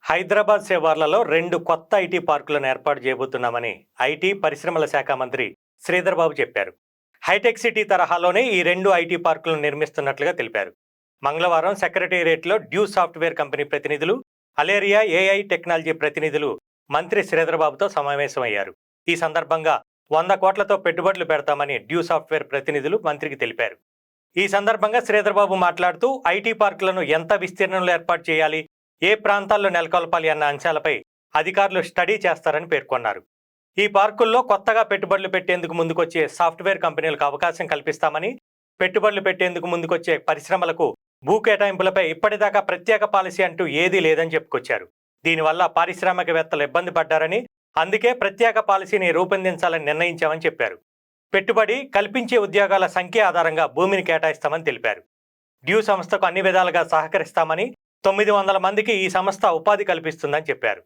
హైదరాబాద్ శివార్లలో 2 కొత్త ఐటీ పార్కులను ఏర్పాటు చేయబోతున్నామని ఐటీ పరిశ్రమల శాఖ మంత్రి శ్రీధర్ బాబు చెప్పారు. హైటెక్ సిటీ తరహాలోనే ఈ 2 ఐటీ పార్కులను నిర్మిస్తున్నట్లుగా తెలిపారు. మంగళవారం సెక్రటేరియట్లో డ్యూ సాఫ్ట్వేర్ కంపెనీ ప్రతినిధులు, అలేరియా ఏఐ టెక్నాలజీ ప్రతినిధులు మంత్రి శ్రీధర్ బాబుతో సమావేశమయ్యారు. ఈ సందర్భంగా 100 కోట్లతో పెట్టుబడులు పెడతామని డ్యూ సాఫ్ట్వేర్ ప్రతినిధులు మంత్రికి తెలిపారు. ఈ సందర్భంగా శ్రీధర్ బాబు మాట్లాడుతూ ఐటీ పార్కులను ఎంత విస్తీర్ణంలో ఏర్పాటు చేయాలి, ఏ ప్రాంతాల్లో నెలకొల్పాలి అన్న అంశాలపై అధికారులు స్టడీ చేస్తారని పేర్కొన్నారు. ఈ పార్కుల్లో కొత్తగా పెట్టుబడులు పెట్టేందుకు ముందుకొచ్చే సాఫ్ట్వేర్ కంపెనీలకు అవకాశం కల్పిస్తామని, పెట్టుబడులు పెట్టేందుకు ముందుకొచ్చే పరిశ్రమలకు భూ కేటాయింపులపై ఇప్పటిదాకా ప్రత్యేక పాలసీ అంటూ ఏదీ లేదని చెప్పుకొచ్చారు. దీనివల్ల పారిశ్రామికవేత్తలు ఇబ్బంది పడ్డారని, అందుకే ప్రత్యేక పాలసీని రూపొందించాలని నిర్ణయించామని చెప్పారు. పెట్టుబడి కల్పించే ఉద్యోగాల సంఖ్య ఆధారంగా భూమిని కేటాయిస్తామని తెలిపారు. డ్యూ సంస్థకు అన్ని విధాలుగా సహకరిస్తామని, 900 మందికి ఈ సంస్థ ఉపాధి కల్పిస్తుందని చెప్పారు.